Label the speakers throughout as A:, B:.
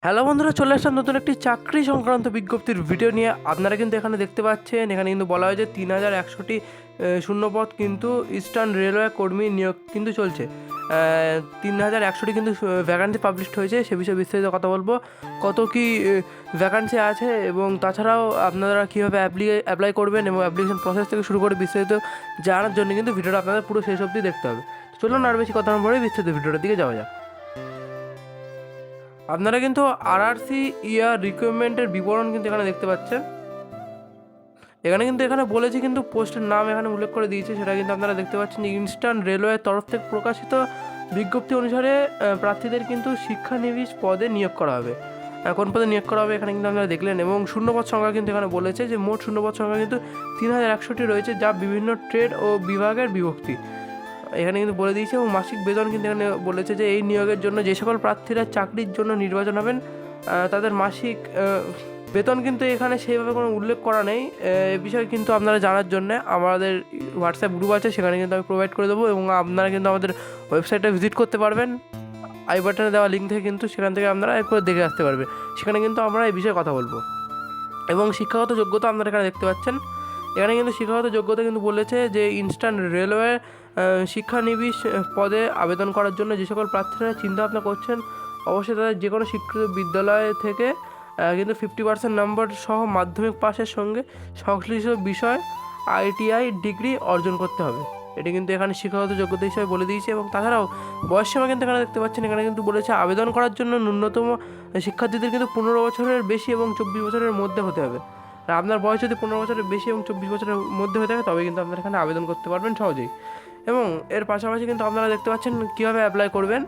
A: Hello বন্ধুরা, চলে আসলাম নতুন একটি চাকরি সংক্রান্ত বিজ্ঞপ্তির ভিডিও নিয়ে। আপনারা কিন্তু এখানে দেখতে পাচ্ছেন, এখানে কিন্তু বলা হয়েছে 3100টি শূন্যপদ কিন্তু ইস্টার্ন রেলওয়ে কর্মী নিয়োগ কিন্তু চলছে। 3100টি কিন্তু ভ্যাকান্সি পাবলিশড হয়েছে। সে বিষয়ে বিস্তারিত কথা বলবো, কত কি ভ্যাকান্সি আছে এবং তাছাড়াও আপনারা কীভাবে অ্যাপ্লাই করবেন এবং অ্যাপ্লিকেশন প্রসেস থেকে শুরু করে বিস্তারিত জানার জন্য কিন্তু ভিডিওটা আপনাদের পুরো শেষ অবধি দেখতে হবে। চলুন আর বেশি কথা না বলে বিস্তারিত ভিডিওটার দিকে যাওয়া যাক। আপনারা কিন্তু আরআরসি ইয়ার রিক্রুটমেন্টের বিবরণ কিন্তু এখানে দেখতে পাচ্ছেন। এখানে বলেছে কিন্তু পোস্টের নাম এখানে উল্লেখ করে দিয়েছে, সেটা কিন্তু আপনারা দেখতে পাচ্ছেন যে ইস্টার্ন রেলওয়ের তরফ থেকে প্রকাশিত বিজ্ঞপ্তি অনুসারে প্রার্থীদের কিন্তু শিক্ষানবিশ পদে নিয়োগ করা হবে। কোন পদে নিয়োগ করা হবে এখানে কিন্তু আপনারা দেখলেন। এবং শূন্যপদ সংখ্যা কিন্তু এখানে বলেছে যে মোট শূন্যপদ সংখ্যা কিন্তু 3100টি রয়েছে, যা বিভিন্ন ট্রেড ও বিভাগের বিভক্তি এখানে কিন্তু বলে দিয়েছে। এবং মাসিক বেতন কিন্তু এখানে বলেছে যে এই নিয়োগের জন্য যে সকল প্রার্থীরা চাকরির জন্য নির্বাচন হবেন তাদের মাসিক বেতন কিন্তু এখানে সেইভাবে কোনো উল্লেখ করা নেই। এ বিষয়ে কিন্তু আপনারা জানার জন্য আমাদের হোয়াটসঅ্যাপ গ্রুপ আছে, সেখানে কিন্তু আমি প্রোভাইড করে দেবো এবং আপনারা কিন্তু আমাদের ওয়েবসাইটে ভিজিট করতে পারবেন। আই বাটনে দেওয়া লিঙ্ক থেকে কিন্তু সেখান থেকে আপনারা একবার দেখে আসতে পারবেন। সেখানে কিন্তু আমরা এই বিষয়ে কথা বলবো। এবং শিক্ষাগত যোগ্যতা আপনারা এখানে দেখতে পাচ্ছেন। এখানে কিন্তু শিক্ষাগত যোগ্যতা কিন্তু বলেছে যে ইস্টার্ন রেলওয়ে শিক্ষানবিশ পদে আবেদন করার জন্য যে সকল প্রার্থীরা চিন্তাভাবনা করছেন, অবশ্যই তাদের যে কোনো স্বীকৃত বিদ্যালয় থেকে কিন্তু 50% নম্বর সহ মাধ্যমিক পাসের সঙ্গে সংশ্লিষ্ট বিষয় ITI ডিগ্রি অর্জন করতে হবে। এটি কিন্তু এখানে শিক্ষাগত যোগ্যতা হিসেবে বলে দিয়েছে। এবং তাছাড়াও বয়সসীমা কিন্তু এখানে দেখতে পাচ্ছেন, এখানে কিন্তু বলেছে আবেদন করার জন্য ন্যূনতম শিক্ষার্থীদের কিন্তু 15 বছরের বেশি এবং 24 বছরের মধ্যে হতে হবে। আর আপনার বয়স যদি 15 বছরের বেশি এবং 24 বছরের মধ্যে হয়ে থাকে তবে কিন্তু আপনারা এখানে আবেদন করতে পারবেন সহজেই। এবং এর পাশাপাশি কিন্তু আপনারা দেখতে পাচ্ছেন কীভাবে অ্যাপ্লাই করবেন।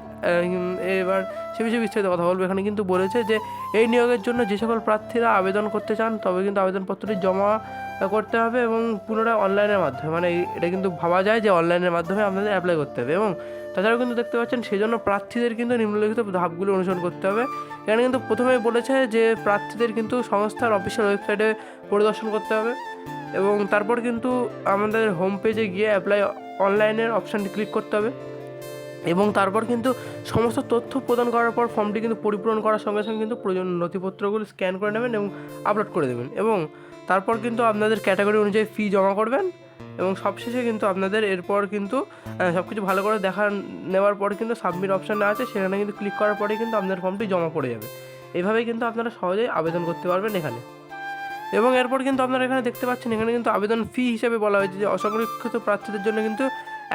A: এবার সে বিষয়ে বিস্তারিত কথা বলবো। এখানে কিন্তু বলেছে যে এই নিয়োগের জন্য যে সকল প্রার্থীরা আবেদন করতে চান তবে কিন্তু আবেদনপত্রটি জমা করতে হবে এবং পুনরায় অনলাইনের মাধ্যমে, মানে এটা কিন্তু ভাবা যায় যে অনলাইনের মাধ্যমে আপনাদের অ্যাপ্লাই করতে হবে। এবং তাছাড়াও কিন্তু দেখতে পাচ্ছেন সেই জন্য প্রার্থীদের কিন্তু নিম্নলিখিত ধাপগুলো অনুসরণ করতে হবে। এখানে কিন্তু প্রথমেই বলেছে যে প্রার্থীদের কিন্তু সংস্থার অফিসিয়াল ওয়েবসাইটে পরিদর্শন করতে হবে এবং তারপর কিন্তু আমাদের হোম পেজে গিয়ে অ্যাপ্লাই অনলাইনের অপশানটি ক্লিক করতে হবে। এবং তারপর কিন্তু সমস্ত তথ্য প্রদান করার পর ফর্মটি কিন্তু পরিপূরণ করার সঙ্গে সঙ্গে কিন্তু প্রয়োজনীয় নথিপত্রগুলো স্ক্যান করে নেবেন এবং আপলোড করে দেবেন। এবং তারপর কিন্তু আপনাদের ক্যাটাগরি অনুযায়ী ফি জমা করবেন। এবং সবশেষে কিন্তু আপনাদের এরপর কিন্তু সব কিছু ভালো করে নেওয়ার পর কিন্তু সাবমিট অপশান আছে, সেখানে কিন্তু ক্লিক করার পরেই কিন্তু আপনাদের ফর্মটি জমা পড়ে যাবে। এভাবেই কিন্তু আপনারা সহজেই আবেদন করতে পারবেন এখানে। এবং এরপর কিন্তু আপনারা এখানে দেখতে পাচ্ছেন, এখানে কিন্তু আবেদন ফি হিসেবে বলা হয়েছে যে অসংরক্ষিত প্রার্থীদের জন্য কিন্তু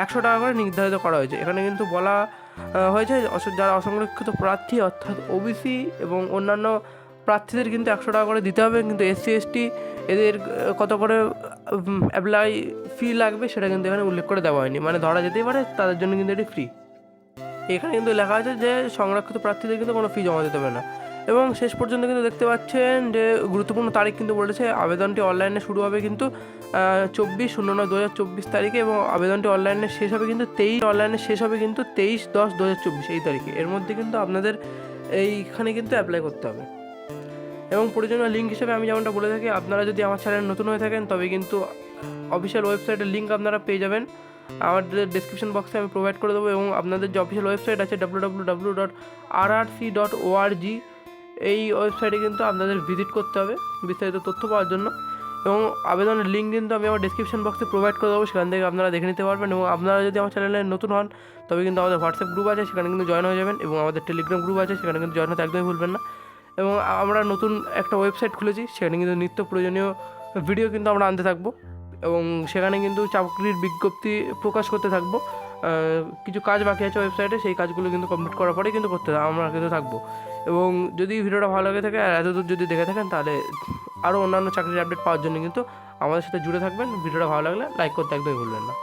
A: 100 টাকা করে নির্ধারিত করা হয়েছে। এখানে কিন্তু বলা হয়েছে যারা অসংরক্ষিত প্রার্থী অর্থাৎ OBC এবং অন্যান্য প্রার্থীদের কিন্তু 100 টাকা করে দিতে হবে। কিন্তু SC ST এদের কত করে অ্যাপ্লাই ফি লাগবে সেটা কিন্তু এখানে উল্লেখ করে দেওয়া হয়নি, মানে ধরা যেতেই পারে তাদের জন্য কিন্তু এটি ফ্রি। এখানে কিন্তু লেখা আছে যে সংরক্ষিত প্রার্থীদের কিন্তু কোনো ফি জমা দিতে হবে না। এবং শেষ পর্যন্ত কিন্তু দেখতে পাচ্ছেন যে গুরুত্বপূর্ণ তারিখ কিন্তু বলেছে আবেদনটি অনলাইনে শুরু হবে কিন্তু 24/09/2024 তারিখে এবং আবেদনটি অনলাইনে শেষ হবে কিন্তু 23/10/2024 এই তারিখে। এর মধ্যে কিন্তু আপনাদের এইখানে কিন্তু অ্যাপ্লাই করতে হবে। এবং প্রয়োজনীয় লিঙ্ক হিসেবে আমি যেমনটা বলে থাকি, আপনারা যদি আমার চ্যানেল নতুন হয়ে থাকেন তবে কিন্তু অফিসিয়াল ওয়েবসাইটের লিঙ্ক আপনারা পেয়ে যাবেন, আমাদের ডেসক্রিপশন বক্সে আমি প্রোভাইড করে দেবো। এবং আপনাদের যে অফিসিয়াল ওয়েবসাইট আছে www.rrc.org, এই ওয়েবসাইটে কিন্তু আপনাদের ভিজিট করতে হবে বিস্তারিত তথ্য পাওয়ার জন্য। এবং আবেদনের লিঙ্ক কিন্তু আমি আমার ডেসক্রিপশন বক্সে প্রোভাইড করে দেবো, সেখান থেকে আপনারা দেখে নিতে পারবেন। এবং আপনারা যদি আমার চ্যানেলে নতুন হন তবে কিন্তু আমাদের হোয়াটসঅ্যাপ গ্রুপ আছে, সেখানে কিন্তু জয়েন হয়ে যাবেন। এবং আমাদের টেলিগ্রাম গ্রুপ আছে, সেখানে কিন্তু জয়েন হতে একদমই ভুলবেন না। এবং আমরা নতুন একটা ওয়েবসাইট খুলেছি, সেখানে কিন্তু নিত্য প্রয়োজনীয় ভিডিও কিন্তু আমরা আনতে থাকবো এবং সেখানে কিন্তু চাকরির বিজ্ঞপ্তি প্রকাশ করতে থাকবো। কিছু কাজ বাকি আছে ওয়েবসাইটে, সেই কাজগুলো কিন্তু কমপ্লিট করার পরেই কিন্তু আমরা কিন্তু থাকবো। এবং যদি ভিডিওটা ভালো লাগে থাকে আর এতদূর যদি দেখে থাকেন তাহলে আরও অন্যান্য চাকরির আপডেট পাওয়ার জন্য কিন্তু আমাদের সাথে জুড়ে থাকবেন। ভিডিওটা ভালো লাগলে লাইক করতে একদমই ভুলবেন না।